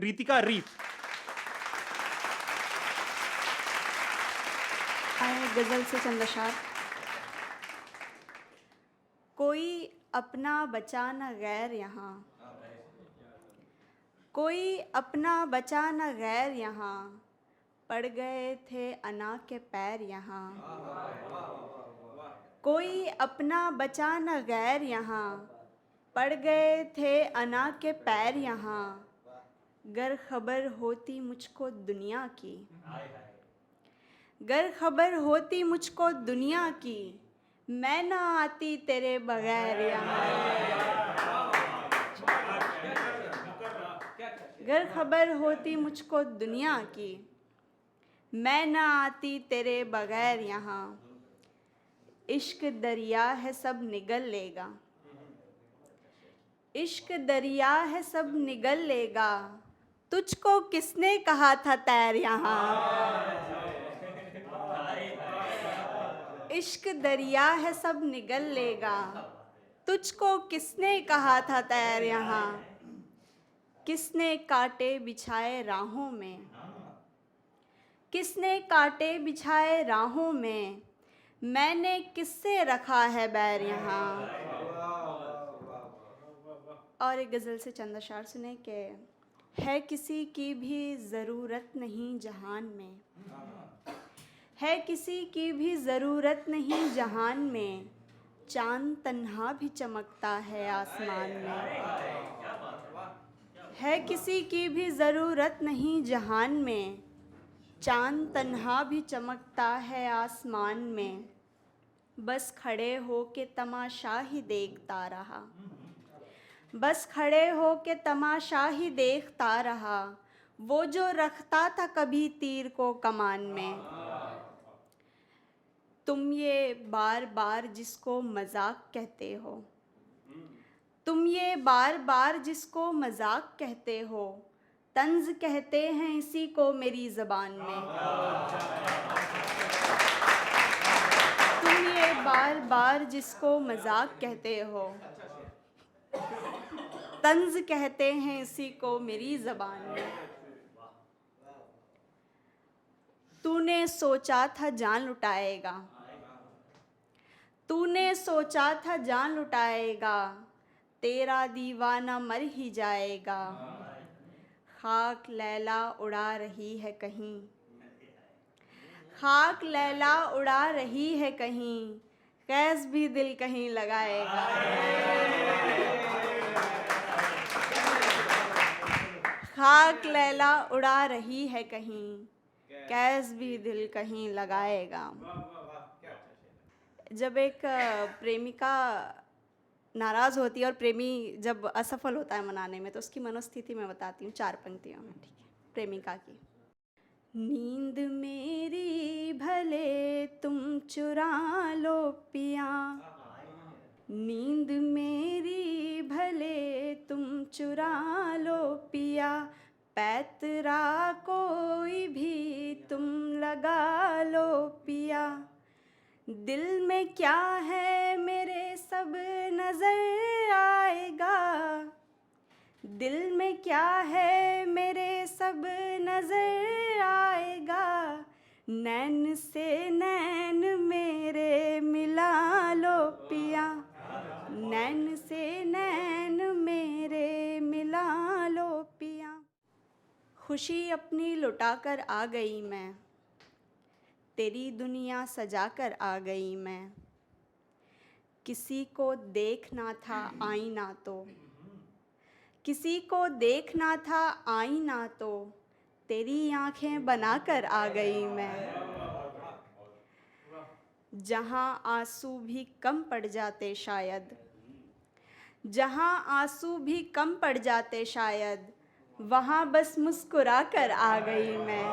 रितिका रीत। आए गजल से चंद अशार। कोई अपना बचा न गैर यहाँ, कोई अपना बचा न गैर यहाँ, पड़ गए थे अना के पैर यहाँ। कोई अपना बचा न गैर यहाँ, पड़ गए थे अना के पैर यहाँ। गर खबर होती मुझको दुनिया की, गर खबर होती मुझको दुनिया की, मैं ना आती तेरे बगैर यहाँ। गर खबर होती मुझको दुनिया की, मैं ना आती तेरे बगैर यहाँ। इश्क दरिया है सब निगल लेगा, इश्क दरिया है सब निगल लेगा, तुझको किसने कहा था तैर यहाँ। इश्क दरिया है सब निगल लेगा, तुझको किसने कहा था तैर यहाँ। किसने कांटे बिछाए राहों में, किसने कांटे बिछाए राहों में, मैंने किससे रखा है बैर यहाँ। और एक गज़ल से चंद अशार सुने के है किसी की भी ज़रूरत नहीं जहान में, है किसी की भी ज़रूरत नहीं जहान में, चाँद तन्हा भी चमकता है आसमान में। है किसी की भी ज़रूरत नहीं जहान में, चाँद तन्हा भी चमकता है आसमान में। बस खड़े हो के तमाशा ही देखता रहा, बस खड़े हो के तमाशा ही देखता रहा, वो जो रखता था कभी तीर को कमान में। तुम ये बार बार जिसको मजाक कहते हो, तुम ये बार बार जिसको मजाक कहते हो, तंज कहते हैं इसी को मेरी ज़बान में। तुम ये बार बार जिसको मजाक कहते हो, तंज कहते हैं इसी को मेरी ज़बान में। तूने सोचा था जान लुटाएगा, तूने सोचा था जान लुटाएगा, तेरा दीवाना मर ही जाएगा। खाक लैला उड़ा रही है कहीं, खाक लैला उड़ा रही है कहीं, कैस भी दिल कहीं लगाएगा। खाक लैला उड़ा रही है कहीं, कैस भी दिल कहीं लगाएगा। जब एक प्रेमिका नाराज़ होती है और प्रेमी जब असफल होता है मनाने में, तो उसकी मनोस्थिति मैं बताती हूँ 4 पंक्तियों में, ठीक है। प्रेमिका की। नींद मेरी भले तुम चुरा लो पिया, नींद मेरी भले तुम चुरा लो पिया, पैतरा कोई भी तुम लगा लो पिया। दिल में क्या है मेरे सब नज़र आएगा, दिल में क्या है मेरे सब नज़र आएगा, नैन से नैन मेरे मिला लो पिया, नैन से नैन मेरे मिला लो पिया। खुशी अपनी लुटा कर आ गई मैं, तेरी दुनिया सजा कर आ गई मैं। किसी को देखना था आईना तो, किसी को देखना था आईना तो, तेरी आँखें बना कर आ गई मैं। जहाँ आंसू भी कम पड़ जाते शायद, जहाँ आंसू भी कम पड़ जाते शायद, वहाँ बस मुस्कुरा कर आ गई मैं।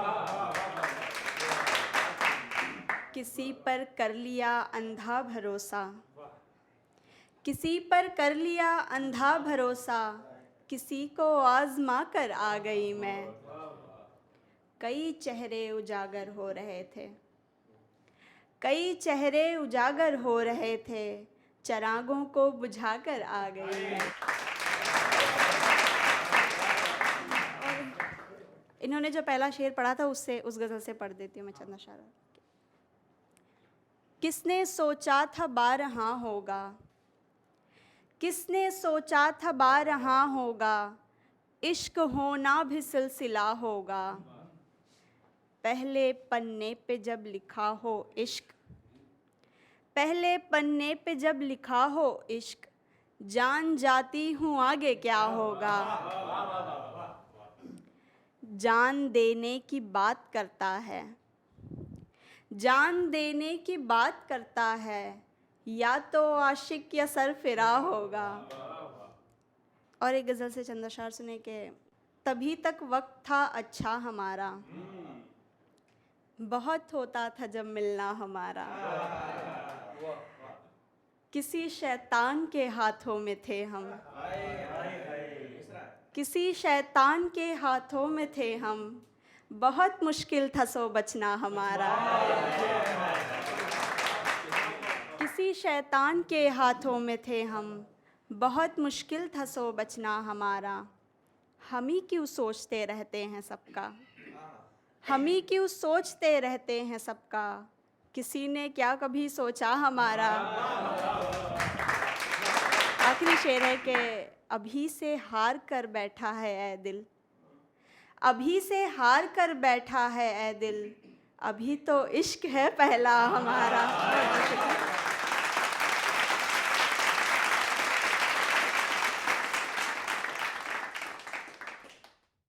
किसी पर कर लिया अंधा भरोसा, किसी पर कर लिया अंधा भरोसा, किसी को आज़मा कर आ गई मैं। कई चेहरे उजागर हो रहे थे, कई चेहरे उजागर हो रहे थे, चरागों को बुझा कर आ गई मैं। इन्होंने जो पहला शेर पढ़ा था उससे, उस गज़ल से पढ़ देती हूँ मैं चंदा शारा। किसने सोचा था बारहा होगा, किसने सोचा था बारहा होगा, इश्क होना भी सिलसिला होगा। पहले पन्ने पे जब लिखा हो इश्क, पहले पन्ने पे जब लिखा हो इश्क, जान जाती हूँ आगे क्या होगा। जान देने की बात करता है, जान देने की बात करता है, या तो आशिक या सरफिरा होगा। और एक गज़ल से चंदा शार सुने के तभी तक वक्त था अच्छा हमारा, बहुत होता था जब मिलना हमारा। किसी शैतान के हाथों में थे हम, किसी शैतान के हाथों में थे हम, बहुत मुश्किल था सो बचना हमारा। किसी शैतान के हाथों में थे हम, बहुत मुश्किल था सो बचना हमारा। हम ही क्यों सोचते रहते हैं सबका, हम ही क्यों सोचते रहते हैं सबका, किसी ने क्या कभी सोचा हमारा। आखिरी शेर है कि अभी से हार कर बैठा है ऐ दिल, अभी से हार कर बैठा है ऐ दिल, अभी तो इश्क है पहला हमारा। बहुत बहुत शुक्रिया।